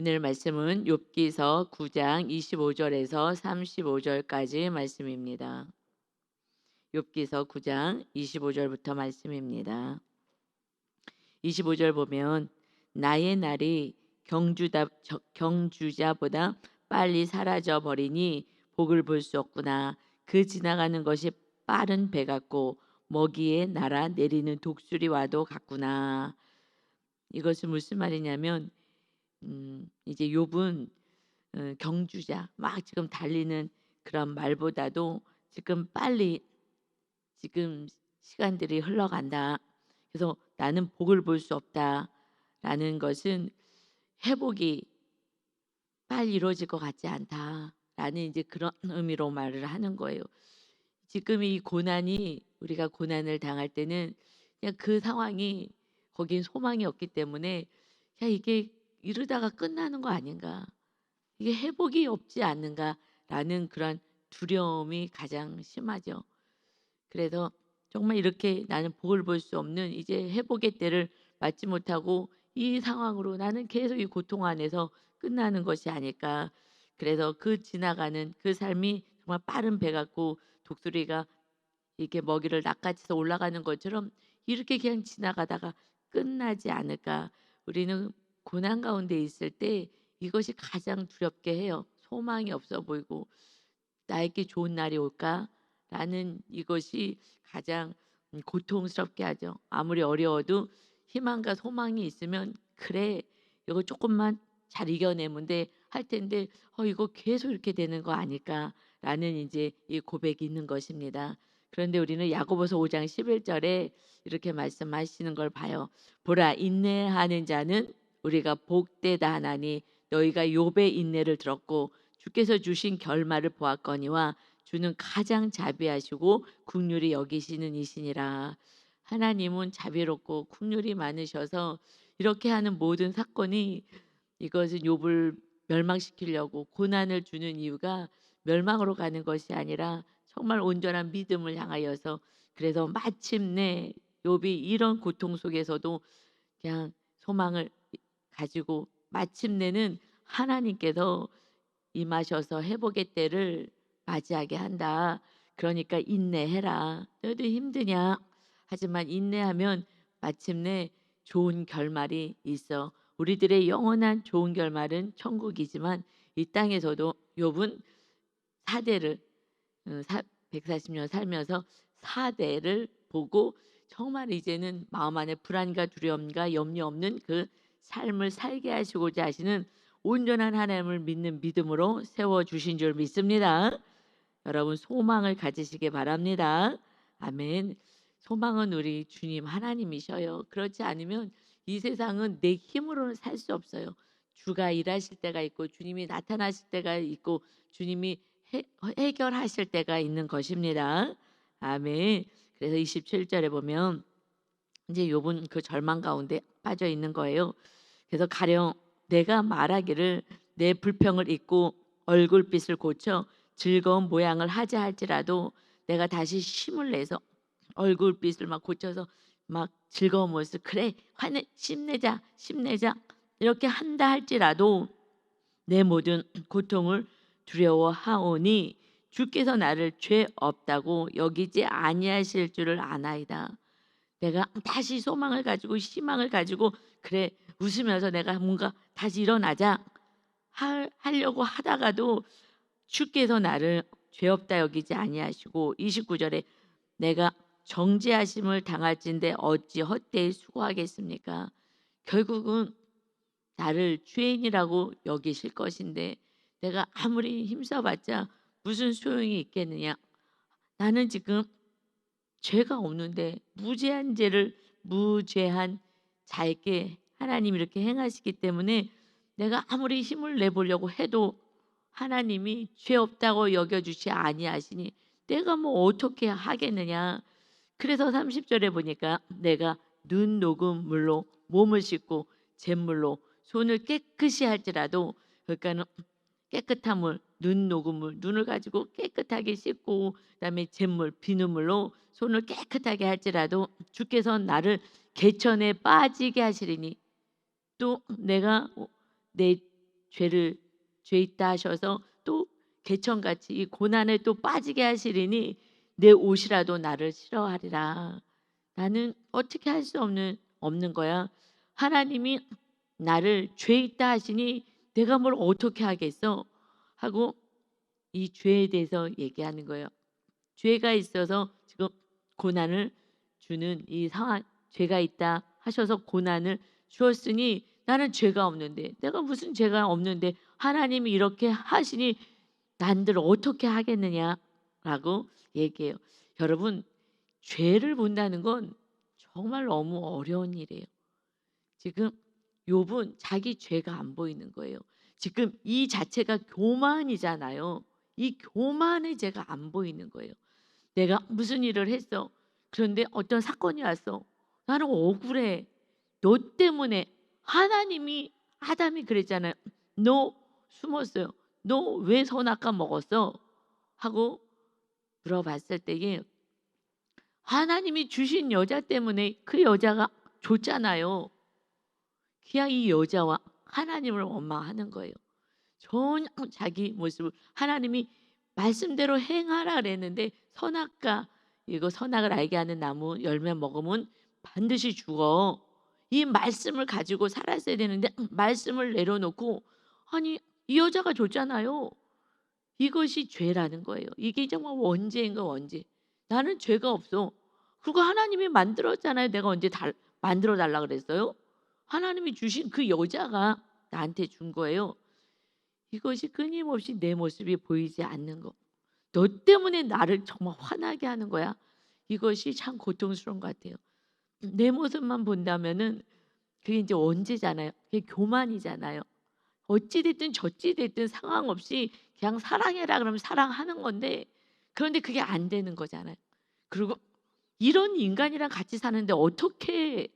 오늘 말씀은 욥기서 9장 25절에서 35절까지 말씀입니다. 욥기서 9장 25절부터 말씀입니다. 25절 보면 나의 날이 경주자보다 빨리 사라져 버리니 복을 볼 수 없구나. 그 지나가는 것이 빠른 배 같고 먹이에 날아 내리는 독수리와도 같구나. 이것은 무슨 말이냐면 이제 욥은 경주자 막 지금 달리는 그런 말보다도 지금 빨리 지금 시간들이 흘러간다. 그래서 나는 복을 볼 수 없다라는 것은 회복이 빨리 이루어질 것 같지 않다라는 이제 그런 의미로 말을 하는 거예요. 지금 이 고난이 우리가 고난을 당할 때는 그냥 그 상황이 거긴 소망이 없기 때문에 그냥 이게 이러다가 끝나는 거 아닌가, 이게 회복이 없지 않는가라는 그런 두려움이 가장 심하죠. 그래서 정말 이렇게 나는 복을 볼 수 없는 이제 회복의 때를 맞지 못하고 이 상황으로 나는 계속 이 고통 안에서 끝나는 것이 아닐까. 그래서 그 지나가는 그 삶이 정말 빠른 배 같고 독수리가 이렇게 먹이를 낚아채서 올라가는 것처럼 이렇게 그냥 지나가다가 끝나지 않을까. 우리는 고난 가운데 있을 때 이것이 가장 두렵게 해요. 소망이 없어 보이고 나에게 좋은 날이 올까라는 이것이 가장 고통스럽게 하죠. 아무리 어려워도 희망과 소망이 있으면 그래 이거 조금만 잘 이겨내면 할 텐데 이거 계속 이렇게 되는 거 아닐까라는 이제 이 고백이 있는 것입니다. 그런데 우리는 야고보서 5장 11절에 이렇게 말씀하시는 걸 봐요. 보라 인내하는 자는 우리가 복되다 하나니 너희가 욥의 인내를 들었고 주께서 주신 결말을 보았거니와 주는 가장 자비하시고 긍휼히 여기시는 이시니라. 하나님은 자비롭고 긍휼이 많으셔서 이렇게 하는 모든 사건이 이것은 욥을 멸망시키려고 고난을 주는 이유가 멸망으로 가는 것이 아니라 정말 온전한 믿음을 향하여서, 그래서 마침내 욥이 이런 고통 속에서도 그냥 소망을 가지고 마침내는 하나님께서 임하셔서 회복의 때를 맞이하게 한다. 그러니까 인내해라. 너희들 힘드냐? 하지만 인내하면 마침내 좋은 결말이 있어. 우리들의 영원한 좋은 결말은 천국이지만 이 땅에서도 욥은 사대를 140년 살면서 사대를 보고 정말 이제는 마음 안에 불안과 두려움과 염려 없는 그 삶을 살게 하시고자 하시는 온전한 하나님을 믿는 믿음으로 세워주신 줄 믿습니다. 여러분 소망을 가지시기 바랍니다. 아멘. 소망은 우리 주님 하나님이셔요. 그렇지 않으면 이 세상은 내 힘으로는 살 수 없어요. 주가 일하실 때가 있고 주님이 나타나실 때가 있고 주님이 해결하실 때가 있는 것입니다. 아멘. 그래서 27절에 보면 이제 욥은 그 절망 가운데 빠져 있는 거예요. 그래서 가령 내가 말하기를 내 불평을 잊고 얼굴빛을 고쳐 즐거운 모양을 하자 할지라도 내가 다시 힘을 내서 얼굴빛을 막 고쳐서 막 즐거운 모습 그래 힘내자 이렇게 한다 할지라도 내 모든 고통을 두려워하오니 주께서 나를 죄 없다고 여기지 아니하실 줄을 아나이다. 내가 다시 소망을 가지고 희망을 가지고 그래 웃으면서 내가 뭔가 다시 일어나자 하려고 하다가도 주께서 나를 죄 없다 여기지 아니하시고 29절에 내가 정죄하심을 당할진대 어찌 헛되이 수고하겠습니까? 결국은 나를 죄인이라고 여기실 것인데 내가 아무리 힘써봤자 무슨 소용이 있겠느냐. 나는 지금 죄가 없는데 무죄한 자에게 하나님이 이렇게 행하시기 때문에 내가 아무리 힘을 내보려고 해도 하나님이 죄 없다고 여겨주시 아니하시니 내가 뭐 어떻게 하겠느냐. 그래서 30절에 보니까 내가 눈 녹은 물로 몸을 씻고 잿물로 손을 깨끗이 할지라도, 그러니까는 깨끗한 물, 눈 녹은 물, 눈을 가지고 깨끗하게 씻고 그다음에 잿물, 비눗물로 손을 깨끗하게 할지라도 주께서 나를 개천에 빠지게 하시리니 또 내가 내 죄를 죄 있다 하셔서 또 개천같이 이 고난에 또 빠지게 하시리니 내 옷이라도 나를 싫어하리라. 나는 어떻게 할 수 없는 거야. 하나님이 나를 죄 있다 하시니 내가 뭘 어떻게 하겠어? 하고 이 죄에 대해서 얘기하는 거예요. 죄가 있어서 지금 고난을 주는 이 상황, 죄가 있다 하셔서 고난을 주었으니 나는 죄가 없는데, 내가 무슨 죄가 없는데 하나님이 이렇게 하시니 난들 어떻게 하겠느냐라고 얘기해요. 여러분, 죄를 본다는 건 정말 너무 어려운 일이에요. 지금 욥은 자기 죄가 안 보이는 거예요. 지금 이 자체가 교만이잖아요. 이 교만의 죄가 안 보이는 거예요. 내가 무슨 일을 했어. 그런데 어떤 사건이 왔어. 나는 억울해. 너 때문에. 하나님이, 아담이 그랬잖아요. 너 숨었어요. 너 왜 선악과 먹었어? 하고 물어봤을 때에 하나님이 주신 여자 때문에 그 여자가 줬잖아요. 그냥 이 여자와 하나님을 원망하는 거예요. 전혀 자기 모습을, 하나님이 말씀대로 행하라 그랬는데 선악과, 이거 선악을 알게 하는 나무 열매 먹으면 반드시 죽어. 이 말씀을 가지고 살았어야 되는데 말씀을 내려놓고, 아니 이 여자가 줬잖아요. 이것이 죄라는 거예요. 이게 정말 원죄인가 원죄. 나는 죄가 없어. 그거 하나님이 만들었잖아요. 내가 언제 만들어 달라 그랬어요? 하나님이 주신 그 여자가 나한테 준 거예요. 이것이 끊임없이 내 모습이 보이지 않는 거. 너 때문에 나를 정말 화나게 하는 거야. 이것이 참 고통스러운 것 같아요. 내 모습만 본다면은 그게 이제 원죄잖아요. 그게 교만이잖아요. 어찌 됐든 저찌 됐든 상황 없이 그냥 사랑해라 그러면 사랑하는 건데, 그런데 그게 안 되는 거잖아요. 그리고 이런 인간이랑 같이 사는데 어떻게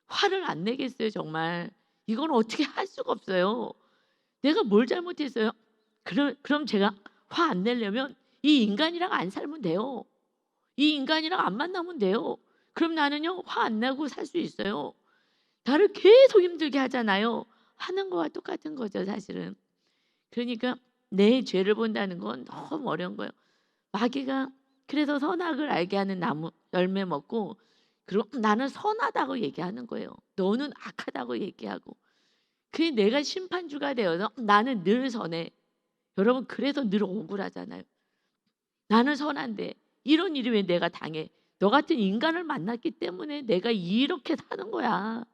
화를 안 내겠어요, 정말. 이건 어떻게 할 수가 없어요. 내가 뭘 잘못했어요? 그럼 제가 화 안 내려면 이 인간이랑 안 살면 돼요. 이 인간이랑 안 만나면 돼요. 그럼 나는요, 화 안 내고 살 수 있어요. 나를 계속 힘들게 하잖아요. 하는 거와 똑같은 거죠, 사실은. 그러니까 내 죄를 본다는 건 너무 어려운 거예요. 마귀가 그래서 선악을 알게 하는 나무 열매 먹고, 그리고 나는 선하다고 얘기하는 거예요. 너는 악하다고 얘기하고. 그게 내가 심판주가 되어서 나는 늘 선해. 여러분, 그래서 늘 억울하잖아요. 나는 선한데 이런 일이 왜 내가 당해? 너 같은 인간을 만났기 때문에 내가 이렇게 사는 거야.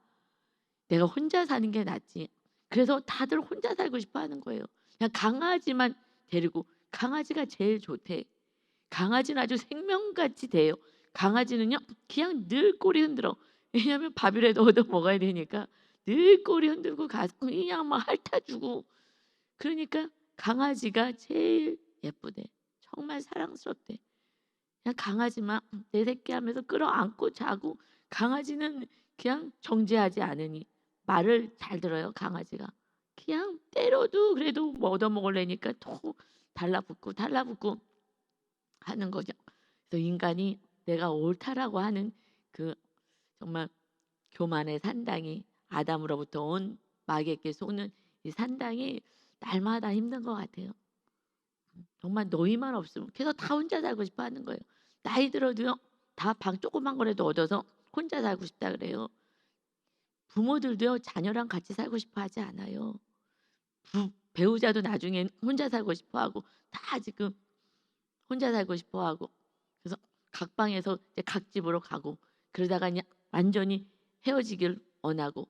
내가 혼자 사는 게 낫지. 그래서 다들 혼자 살고 싶어 하는 거예요. 그냥 강아지만 데리고, 강아지가 제일 좋대. 강아지는 아주 생명같이 돼요. 강아지는요, 그냥 늘 꼬리 흔들어. 왜냐하면 밥이라도 얻어 먹어야 되니까 늘 꼬리 흔들고 가서 그냥 막 핥아주고. 그러니까 강아지가 제일 예쁘대. 정말 사랑스럽대. 그냥 강아지만 내 새끼 하면서 끌어안고 자고. 강아지는 그냥 정죄하지 않으니 말을 잘 들어요, 강아지가. 그냥 때려도 그래도 뭐 얻어먹으려니까 또 달라붙고 하는 거죠. 그래서 인간이 내가 옳다라고 하는 그 정말 교만의 산당이, 아담으로부터 온 마귀에게 속는 이 산당이 날마다 힘든 것 같아요. 정말 너희만 없으면 계속 다 혼자 살고 싶어 하는 거예요. 나이 들어도요, 다 방 조그만 거라도 얻어서 혼자 살고 싶다 그래요. 부모들도요, 자녀랑 같이 살고 싶어 하지 않아요. 배우자도 나중엔 혼자 살고 싶어 하고, 다 지금 혼자 살고 싶어 하고. 그래서 각 방에서 이제 각 집으로 가고, 그러다가 그냥 완전히 헤어지길 원하고,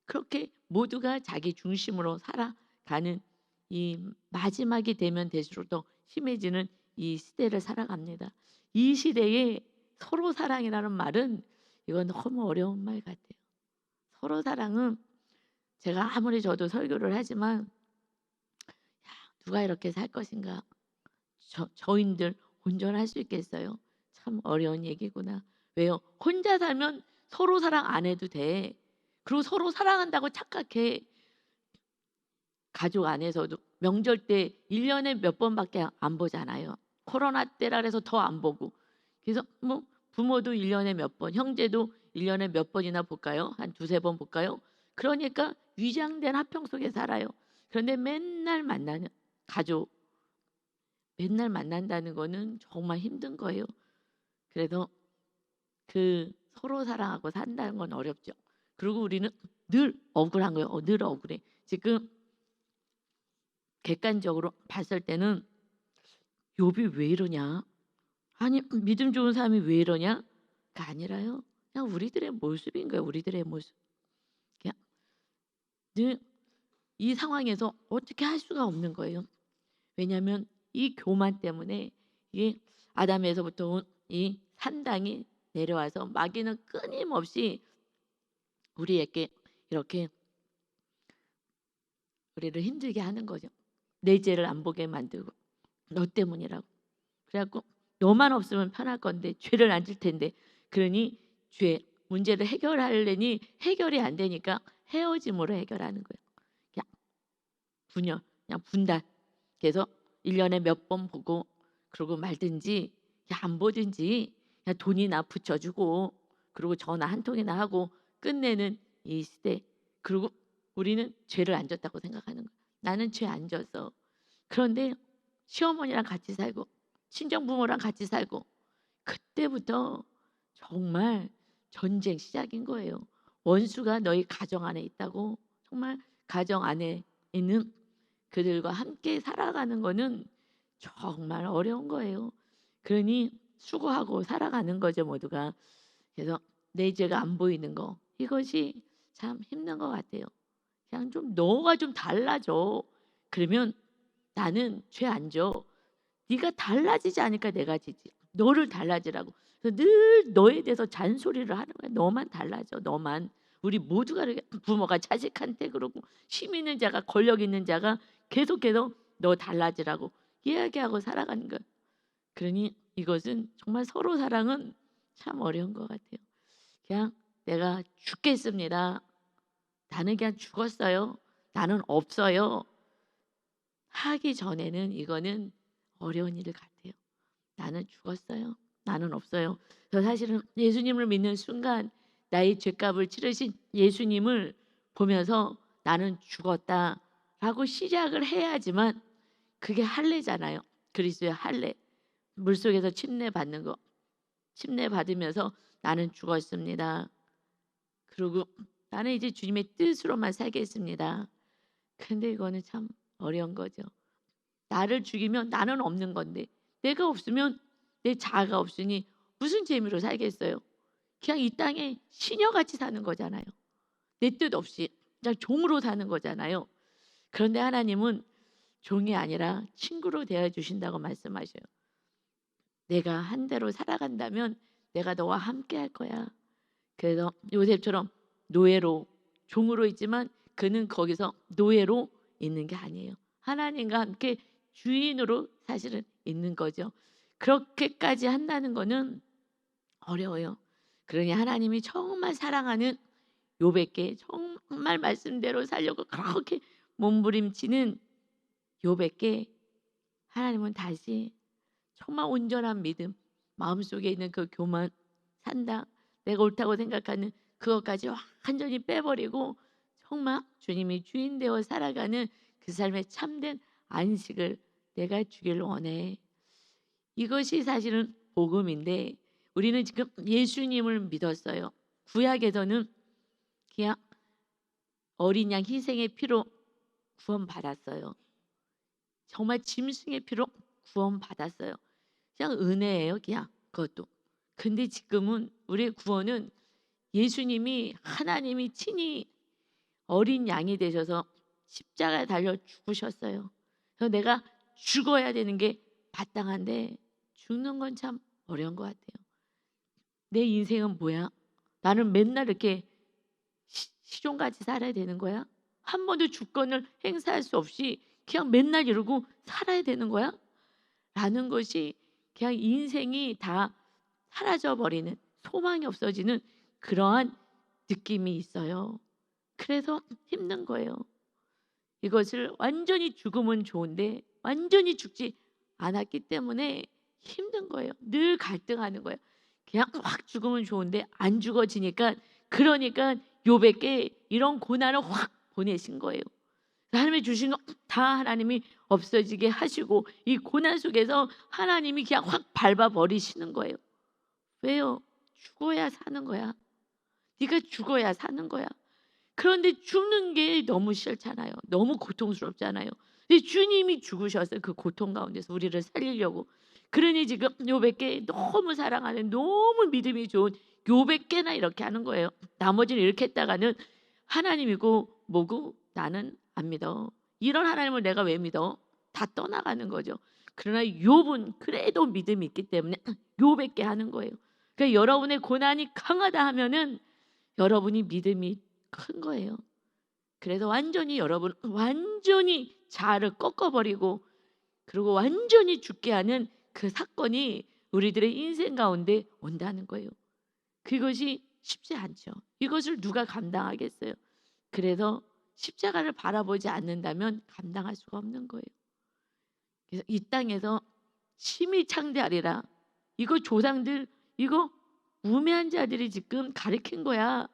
그렇게 모두가 자기 중심으로 살아가는 이 마지막이 되면 될수록 더 심해지는 이 시대를 살아갑니다. 이 시대에 서로 사랑이라는 말은, 이건 너무 어려운 말 같아요. 서로 사랑은, 제가 아무리 저도 설교를 하지만, 야, 누가 이렇게 살 것인가? 저인들 온전할 수 있겠어요? 참 어려운 얘기구나. 왜요? 혼자 살면 서로 사랑 안 해도 돼. 그리고 서로 사랑한다고 착각해. 가족 안에서도 명절 때 1년에 몇 번밖에 안 보잖아요. 코로나 때라 그래서 더 안 보고. 그래서 뭐 부모도 1년에 몇 번, 형제도 1년에 몇 번이나 볼까요? 한 두세 번 볼까요? 그러니까 위장된 화평 속에 살아요. 그런데 맨날 만나는 가족, 맨날 만난다는 거는 정말 힘든 거예요. 그래서 그 서로 사랑하고 산다는 건 어렵죠. 그리고 우리는 늘 억울한 거예요. 늘 억울해. 지금 객관적으로 봤을 때는 '욥이 왜 이러냐? 아니 믿음 좋은 사람이 왜 이러냐?'가 아니라요. 그냥 우리들의 모습인 거예요. 우리들의 모습. 그냥 늘 이 상황에서 어떻게 할 수가 없는 거예요. 왜냐하면 이 교만 때문에 이 아담에서부터 온 이 산당이 내려와서 마귀는 끊임없이 우리에게 이렇게 우리를 힘들게 하는 거죠. 내 죄를 안 보게 만들고 너 때문이라고. 그래 갖고 너만 없으면 편할 건데 죄를 안 질 텐데 그러니 죄 문제를 해결하려니 해결이 안 되니까 헤어짐으로 해결하는 거예요. 그냥 분열, 그냥 분단. 그래서 1년에 몇 번 보고 그러고 말든지 그냥 안 보든지 그냥 돈이나 붙여주고 그리고 전화 한 통이나 하고 끝내는 이 시대. 그리고 우리는 죄를 안 졌다고 생각하는 거예요. 나는 죄 안 졌어. 그런데 시어머니랑 같이 살고 친정 부모랑 같이 살고 그때부터 정말 전쟁 시작인 거예요. 원수가 너희 가정 안에 있다고. 정말 가정 안에 있는 그들과 함께 살아가는 거는 정말 어려운 거예요. 그러니 수고하고 살아가는 거죠, 모두가. 그래서 내 죄가 안 보이는 거 이것이 참 힘든 것 같아요. 그냥 좀 너가 좀 달라져. 그러면 나는 죄 안 져. 네가 달라지지 않으니까 내가 지지. 너를 달라지라고. 그래서 늘 너에 대해서 잔소리를 하는 거야. 너만 달라져. 너만. 우리 모두가 그렇게 부모가 자식한테 그러고 힘 있는 자가 권력 있는 자가 계속해서 너 달라지라고 이야기하고 살아가는 거야. 그러니 이것은 정말 서로 사랑은 참 어려운 것 같아요. 그냥 내가 죽겠습니다. 나는 그냥 죽었어요. 나는 없어요. 하기 전에는 이거는 어려운 일 같아요. 나는 죽었어요. 나는 없어요. 저 사실은 예수님을 믿는 순간 나의 죄값을 치르신 예수님을 보면서 나는 죽었다라고 시작을 해야지만 그게 할례잖아요. 그리스도의 할례. 물속에서 침례 받는 거. 침례 받으면서 나는 죽었습니다. 그리고 나는 이제 주님의 뜻으로만 살겠습니다. 근데 이거는 참 어려운 거죠. 나를 죽이면 나는 없는 건데 내가 없으면 내 자아가 없으니 무슨 재미로 살겠어요. 그냥 이 땅에 시녀같이 사는 거잖아요. 내 뜻 없이 그냥 종으로 사는 거잖아요. 그런데 하나님은 종이 아니라 친구로 대해주신다고 말씀하셔요. 내가 한 대로 살아간다면 내가 너와 함께 할 거야. 그래서 요셉처럼 노예로 종으로 있지만 그는 거기서 노예로 있는 게 아니에요. 하나님과 함께 주인으로 사실은 있는 거죠. 그렇게까지 한다는 거는 어려워요. 그러니 하나님이 정말 사랑하는 욥에게 정말 말씀대로 살려고 그렇게 몸부림치는 욥에게 하나님은 다시 정말 온전한 믿음, 마음속에 있는 그 교만, 산다, 내가 옳다고 생각하는 그것까지 완전히 빼버리고 정말 주님이 주인 되어 살아가는 그 삶의 참된 안식을 내가 주길 원해. 이것이 사실은 복음인데 우리는 지금 예수님을 믿었어요. 구약에서는 그냥 어린 양 희생의 피로 구원받았어요. 정말 짐승의 피로 구원받았어요. 그냥 은혜예요, 그냥 그것도. 근데 지금은 우리의 구원은 예수님이 하나님이 친히 어린 양이 되셔서 십자가에 달려 죽으셨어요. 그래서 내가 죽어야 되는 게 마땅한데 죽는 건 참 어려운 것 같아요. 내 인생은 뭐야? 나는 맨날 이렇게 시종같이 살아야 되는 거야? 한 번도 주권을 행사할 수 없이 그냥 맨날 이러고 살아야 되는 거야? 라는 것이 그냥 인생이 다 사라져 버리는 소망이 없어지는 그러한 느낌이 있어요. 그래서 힘든 거예요. 이것을 완전히 죽으면 좋은데 완전히 죽지 않았기 때문에 힘든 거예요. 늘 갈등하는 거예요. 그냥 확 죽으면 좋은데 안 죽어지니까 그러니까 욥에게 이런 고난을 확 보내신 거예요. 하나님이 주신 거 다 하나님이 없어지게 하시고 이 고난 속에서 하나님이 그냥 확 밟아 버리시는 거예요. 왜요? 죽어야 사는 거야. 네가 죽어야 사는 거야. 그런데 죽는 게 너무 싫잖아요. 너무 고통스럽잖아요. 근데 주님이 죽으셔서 그 고통 가운데서 우리를 살리려고. 그러니 지금 요백계 너무 사랑하는 너무 믿음이 좋은 요백계나 이렇게 하는 거예요. 나머지는 이렇게 했다가는 하나님이고 뭐고 나는 안 믿어. 이런 하나님을 내가 왜 믿어? 다 떠나가는 거죠. 그러나 욥은 그래도 믿음이 있기 때문에 욥에게 하는 거예요. 그러니까 여러분의 고난이 강하다 하면은 여러분이 믿음이 큰 거예요. 그래서 완전히 여러분 완전히 자아를 꺾어버리고 그리고 완전히 죽게 하는 그 사건이 우리들의 인생 가운데 온다는 거예요. 그것이 쉽지 않죠. 이것을 누가 감당하겠어요? 그래서 십자가를 바라보지 않는다면 감당할 수가 없는 거예요. 그래서 이 땅에서 심히 창대하리라. 이거 조상들 이거 우매한 자들이 지금 가르친 거야.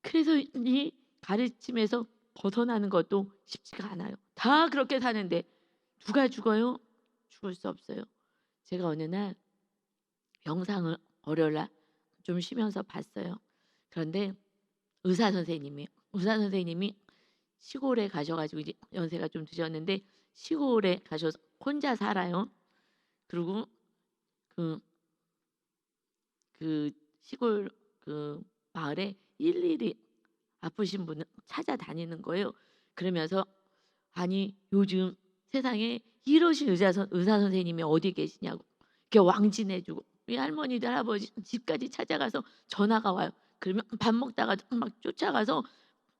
그래서 이 가르침에서 벗어나는 것도 쉽지가 않아요. 다 그렇게 사는데 누가 죽어요? 죽을 수 없어요. 제가 어느 날 영상을 월요일 날 좀 쉬면서 봤어요. 그런데 의사 선생님이 시골에 가셔가지고 이제 연세가 좀 드셨는데 시골에 가셔서 혼자 살아요. 그리고 그, 그 시골 그 마을에 일일이 아프신 분을 찾아다니는 거예요. 그러면서 아니 요즘 세상에 이러신 의사 선생님이 어디 계시냐고 이렇게 왕진해주고 이 할머니들 할아버지 집까지 찾아가서 전화가 와요. 그러면 밥 먹다가 막 쫓아가서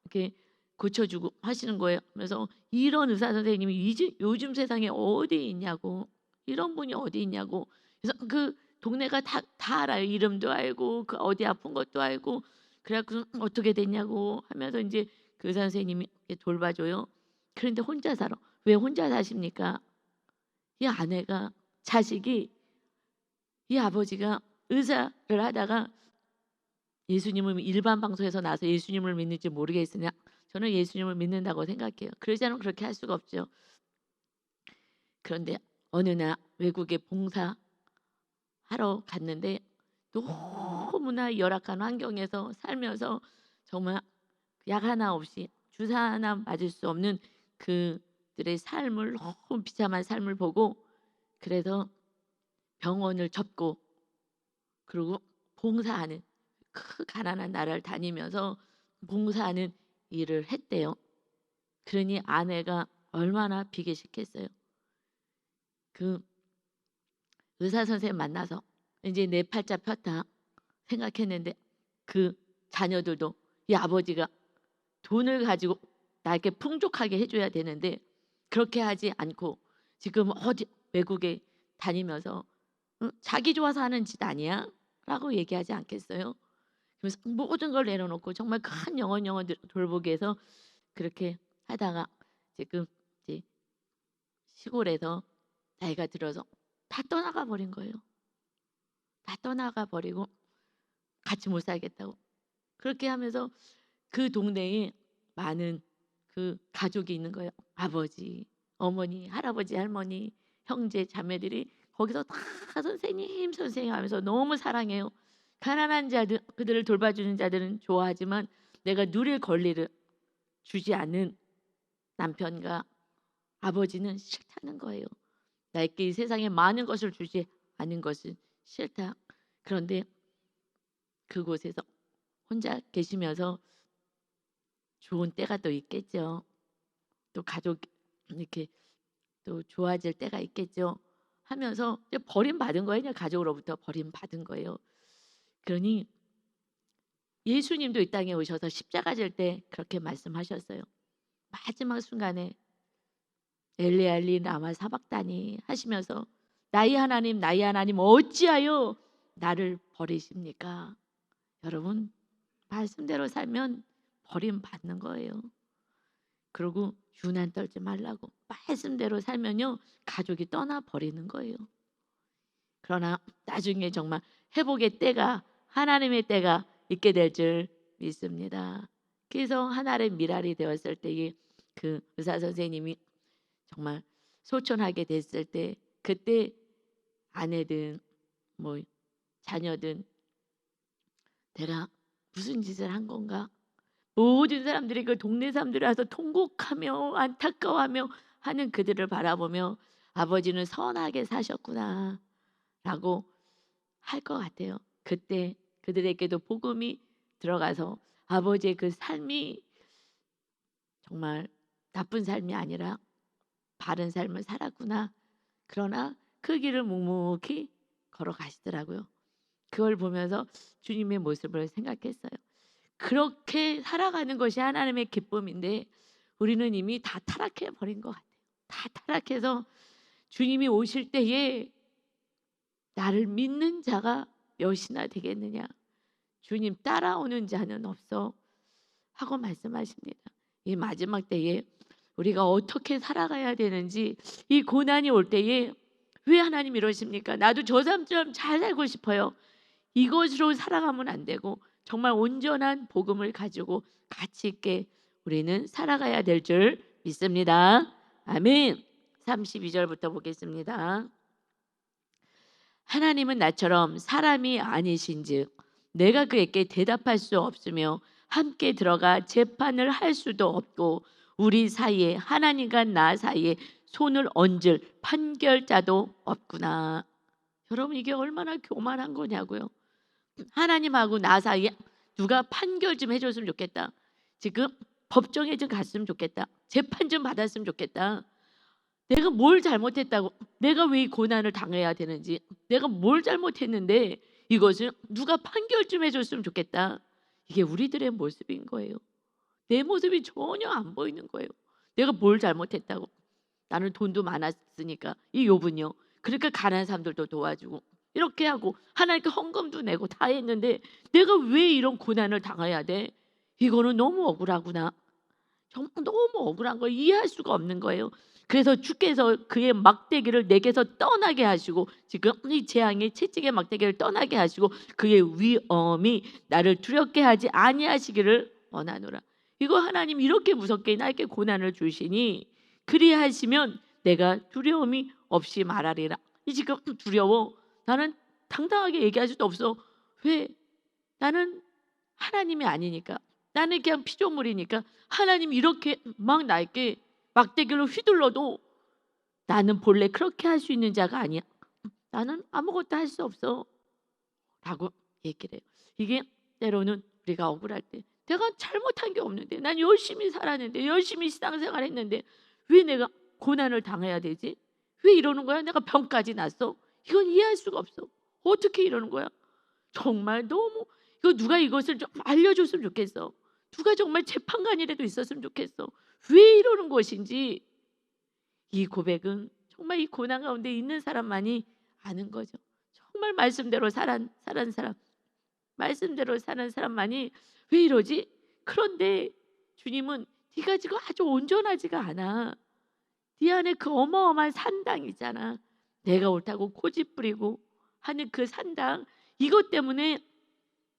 이렇게 고쳐주고 하시는 거예요. 그래서 이런 의사 선생님이 요즘 세상에 어디 있냐고 이런 분이 어디 있냐고 그래서 그 동네가 다 알아요. 이름도 알고 그 어디 아픈 것도 알고 그래갖고 어떻게 됐냐고 하면서 이제 그 의사 선생님이 이렇게 돌봐줘요. 그런데 혼자 살아. 왜 혼자 사십니까? 이 아내가 자식이 이 아버지가 의사를 하다가 예수님을 일반 방송에서 나와서 예수님을 믿는지 모르겠으나 저는 예수님을 믿는다고 생각해요. 그러지 않으면 그렇게 할 수가 없죠. 그런데 어느 날 외국에 봉사하러 갔는데 너무나 열악한 환경에서 살면서 정말 약 하나 없이 주사 하나 맞을 수 없는 그들의 삶을 너무 비참한 삶을 보고 그래서 병원을 접고 그리고 봉사하는 그 가난한 나라를 다니면서 봉사하는 일을 했대요. 그러니 아내가 얼마나 비계식했어요. 그 의사 선생님 만나서 이제 내 팔자 폈다 생각했는데 그 자녀들도 이 아버지가 돈을 가지고 나에게 풍족하게 해줘야 되는데 그렇게 하지 않고 지금 어디 외국에 다니면서 응? 자기 좋아서 하는 짓 아니야? 라고 얘기하지 않겠어요? 그래서 모든 걸 내려놓고 정말 큰 영혼 돌보기 위해서 그렇게 하다가 지금 이제 시골에서 나이가 들어서 다 떠나가 버린 거예요. 다 떠나가 버리고 같이 못 살겠다고. 그렇게 하면서 그 동네에 많은 그 가족이 있는 거예요. 아버지, 어머니, 할아버지, 할머니, 형제, 자매들이 거기서 다 선생님 하면서 너무 사랑해요. 가난한 자들, 그들을 돌봐주는 자들은 좋아하지만 내가 누릴 권리를 주지 않는 남편과 아버지는 싫다는 거예요. 나에게 이 세상에 많은 것을 주지 않은 것은 싫다. 그런데 그곳에서 혼자 계시면서 좋은 때가 또 있겠죠. 또 가족 이렇게 또 좋아질 때가 있겠죠. 하면서 버림받은 거예요. 그냥 가족으로부터 버림받은 거예요. 그러니 예수님도 이 땅에 오셔서 십자가 질 때 그렇게 말씀하셨어요. 마지막 순간에 엘리 라마 사박다니 하시면서 나의 하나님 어찌하여 나를 버리십니까? 여러분 말씀대로 살면 버림받는 거예요. 그리고 유난 떨지 말라고 말씀대로 살면요 가족이 떠나 버리는 거예요. 그러나 나중에 정말 회복의 때가 하나님의 때가 있게 될 줄 믿습니다. 그래서 하나의 미랄이 되었을 때에 그 의사 선생님이 정말 소천하게 됐을 때 그때 아내든 뭐 자녀든 내가 무슨 짓을 한 건가? 모든 사람들이 그 동네 사람들이 와서 통곡하며 안타까워하며 하는 그들을 바라보며 아버지는 선하게 사셨구나 라고 할 것 같아요. 그때 그들에게도 복음이 들어가서 아버지의 그 삶이 정말 나쁜 삶이 아니라 바른 삶을 살았구나. 그러나 그 길을 묵묵히 걸어가시더라고요. 그걸 보면서 주님의 모습을 생각했어요. 그렇게 살아가는 것이 하나님의 기쁨인데 우리는 이미 다 타락해 버린 것 같아요. 다 타락해서 주님이 오실 때에 나를 믿는 자가 몇이나 되겠느냐. 주님 따라오는 자는 없어 하고 말씀하십니다. 이 마지막 때에 우리가 어떻게 살아가야 되는지, 이 고난이 올 때에 왜 하나님 이러십니까? 나도 저 사람처럼 잘 살고 싶어요. 이것으로 살아가면 안 되고 정말 온전한 복음을 가지고 가치 있게 우리는 살아가야 될 줄 믿습니다. 아멘. 32절부터 보겠습니다. 하나님은 나처럼 사람이 아니신즉 내가 그에게 대답할 수 없으며 함께 들어가 재판을 할 수도 없고 우리 사이에 하나님과 나 사이에 손을 얹을 판결자도 없구나. 여러분 이게 얼마나 교만한 거냐고요. 하나님하고 나 사이에 누가 판결 좀 해줬으면 좋겠다. 지금 법정에 좀 갔으면 좋겠다. 재판 좀 받았으면 좋겠다. 내가 뭘 잘못했다고, 내가 왜 이 고난을 당해야 되는지, 내가 뭘 잘못했는데 이것을 누가 판결 좀 해줬으면 좋겠다. 이게 우리들의 모습인 거예요. 내 모습이 전혀 안 보이는 거예요. 내가 뭘 잘못했다고. 나는 돈도 많았으니까 이 욥은요. 그러니까 가난한 사람들도 도와주고 이렇게 하고 하나님께 헌금도 내고 다 했는데 내가 왜 이런 고난을 당해야 돼? 이거는 너무 억울하구나. 정말 너무 억울한 걸 이해할 수가 없는 거예요. 그래서 주께서 그의 막대기를 내게서 떠나게 하시고 지금 이 재앙의 채찍의 막대기를 떠나게 하시고 그의 위엄이 나를 두렵게 하지 아니하시기를 원하노라. 이거 하나님 이렇게 무섭게 나에게 고난을 주시니 그리하시면 내가 두려움이 없이 말하리라. 이 지금 두려워. 나는 당당하게 얘기할 수도 없어. 왜? 나는 하나님이 아니니까. 나는 그냥 피조물이니까. 하나님 이렇게 막 나에게 막대기로 휘둘러도 나는 본래 그렇게 할 수 있는 자가 아니야. 나는 아무것도 할 수 없어 라고 얘기를 해요. 이게 때로는 우리가 억울할 때 내가 잘못한 게 없는데 난 열심히 살았는데 열심히 신앙생활 했는데 왜 내가 고난을 당해야 되지? 왜 이러는 거야? 내가 병까지 났어. 이건 이해할 수가 없어. 어떻게 이러는 거야? 정말 너무 이거 누가 이것을 좀 알려줬으면 좋겠어. 누가 정말 재판관이라도 있었으면 좋겠어. 왜 이러는 것인지 이 고백은 정말 이 고난 가운데 있는 사람만이 아는 거죠. 정말 말씀대로 사는 사람, 말씀대로 사는 사람만이 왜 이러지? 그런데 주님은 네가 지금 아주 온전하지가 않아. 네 안에 그 어마어마한 산당 있잖아. 내가 옳다고 고집부리고 하는 그 산당 이것 때문에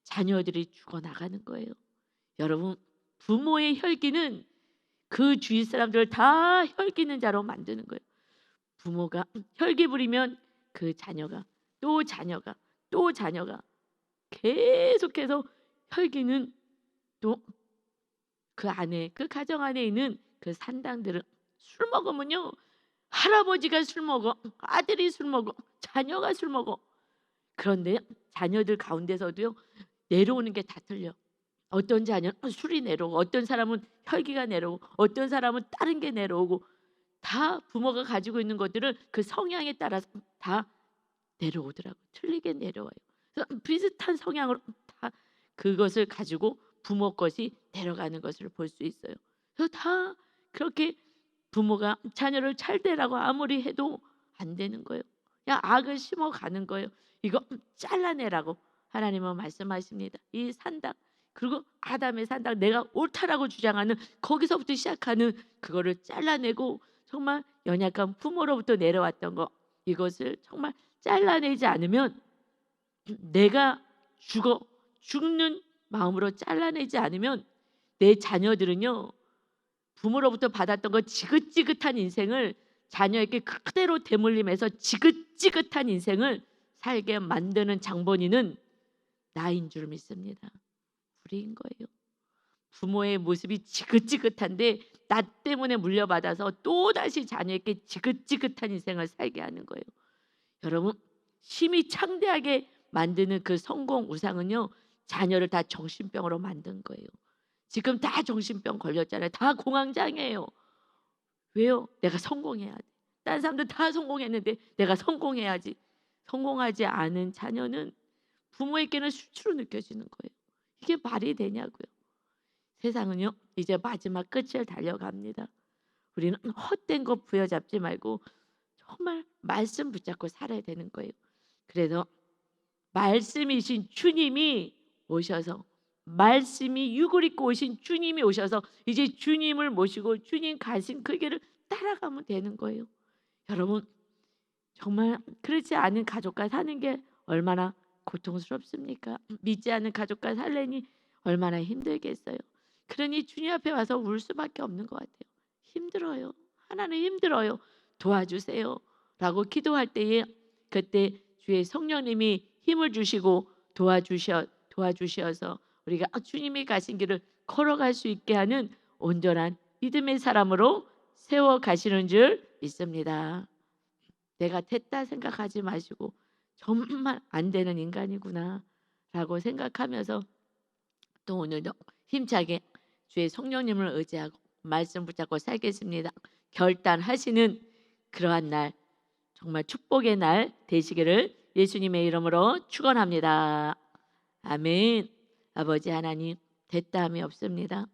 자녀들이 죽어나가는 거예요. 여러분 부모의 혈기는 그 주위 사람들을 다 혈기는 자로 만드는 거예요. 부모가 혈기 부리면 그 자녀가 또 자녀가 또 자녀가 계속해서 혈기는 또 그 안에 그 가정 안에 있는 그 산당들은 술 먹으면요 할아버지가 술 먹어 아들이 술 먹어 자녀가 술 먹어. 그런데 자녀들 가운데서도요 내려오는 게 다 틀려. 어떤 자녀는 술이 내려오고 어떤 사람은 혈기가 내려오고 어떤 사람은 다른 게 내려오고 다 부모가 가지고 있는 것들을 그 성향에 따라서 다 내려오더라고요. 틀리게 내려와요. 그래서 비슷한 성향으로 다 그것을 가지고 부모 것이 내려가는 것을 볼 수 있어요. 그래서 다 그렇게 부모가 자녀를 찰대라고 아무리 해도 안 되는 거예요. 그냥 악을 심어가는 거예요. 이거 잘라내라고 하나님은 말씀하십니다. 이 산당 그리고 아담의 산당 내가 옳다라고 주장하는 거기서부터 시작하는 그거를 잘라내고 정말 연약한 부모로부터 내려왔던 거 이것을 정말 잘라내지 않으면 내가 죽는 마음으로 잘라내지 않으면 내 자녀들은요 부모로부터 받았던 그 지긋지긋한 인생을 자녀에게 그대로 대물림해서 지긋지긋한 인생을 살게 만드는 장본인은 나인 줄 믿습니다. 우리인 거예요. 부모의 모습이 지긋지긋한데 나 때문에 물려받아서 또다시 자녀에게 지긋지긋한 인생을 살게 하는 거예요. 여러분, 힘이 창대하게 만드는 그 성공 우상은요, 자녀를 다 정신병으로 만든 거예요. 지금 다 정신병 걸렸잖아요. 다 공황장애예요. 왜요? 내가 성공해야 돼. 다른 사람들 다 성공했는데 내가 성공해야지. 성공하지 않은 자녀는 부모에게는 수치로 느껴지는 거예요. 이게 말이 되냐고요. 세상은요, 이제 마지막 끝을 달려갑니다. 우리는 헛된 거 부여잡지 말고 정말 말씀 붙잡고 살아야 되는 거예요. 그래서 말씀이신 주님이 오셔서, 말씀이 육을 입고 오신 주님이 오셔서 이제 주님을 모시고 주님 가신 그 길을 따라가면 되는 거예요. 여러분, 정말 그렇지 않은 가족과 사는 게 얼마나 고통스럽습니까? 믿지 않는 가족과 살려니 얼마나 힘들겠어요. 그러니 주님 앞에 와서 울 수밖에 없는 것 같아요. 힘들어요. 하나님 힘들어요. 도와주세요. 라고 기도할 때에 그때 주의 성령님이 힘을 주시고 도와주셔서 우리가 주님이 가신 길을 걸어갈 수 있게 하는 온전한 믿음의 사람으로 세워 가시는 줄 믿습니다. 내가 됐다 생각하지 마시고 정말 안 되는 인간이구나 라고 생각하면서 또 오늘도 힘차게 주의 성령님을 의지하고 말씀 붙잡고 살겠습니다. 결단하시는 그러한 날, 정말 축복의 날 되시기를 예수님의 이름으로 축원합니다. 아멘. 아버지 하나님, 됐다함이 없습니다.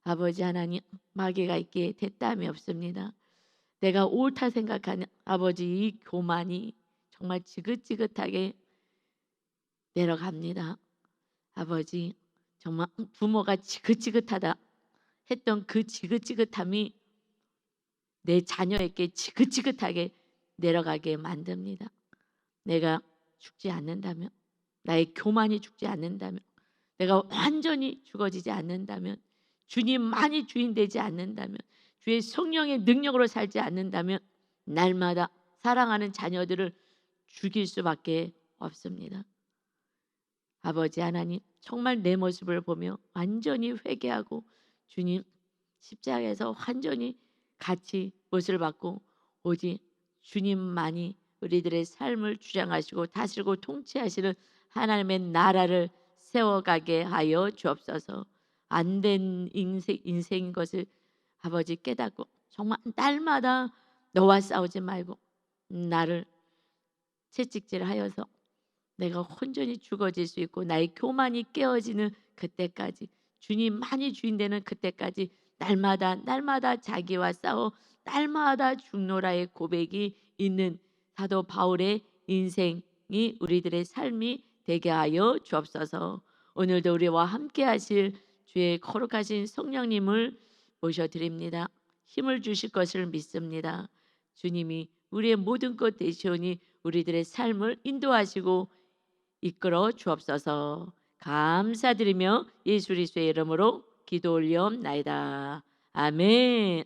아버지 하나님, 마귀가 있기에 됐다함이 없습니다. 내가 옳다 생각하는 아버지 이 교만이 정말 지긋지긋하게 내려갑니다. 아버지, 정말 부모가 지긋지긋하다 했던 그 지긋지긋함이 내 자녀에게 지긋지긋하게 내려가게 만듭니다. 내가 죽지 않는다면, 나의 교만이 죽지 않는다면, 내가 완전히 죽어지지 않는다면, 주님만이 주인 되지 않는다면, 주의 성령의 능력으로 살지 않는다면 날마다 사랑하는 자녀들을 죽일 수밖에 없습니다. 아버지 하나님, 정말 내 모습을 보며 완전히 회개하고 주님 십자가에서 완전히 같이 못을 받고 오직 주님만이 우리들의 삶을 주장하시고 다스리고 통치하시는 하나님의 나라를 세워가게 하여 주옵소서. 안된 인생인 것을 아버지 깨닫고 정말 날마다 너와 싸우지 말고 나를 채찍질하여서 내가 혼전히 죽어질 수 있고 나의 교만이 깨어지는 그때까지, 주님만이 주인 되는 그때까지 날마다 자기와 싸워 날마다 죽노라의 고백이 있는 사도 바울의 인생이 우리들의 삶이 되게 하여 주옵소서. 오늘도 우리와 함께 하실 주의 거룩하신 성령님을 모셔드립니다. 힘을 주실 것을 믿습니다. 주님이 우리의 모든 것 되시오니 우리들의 삶을 인도하시고 이끌어 주옵소서. 감사드리며 예수 그리스도의 이름으로 기도 올리옵나이다. 아멘.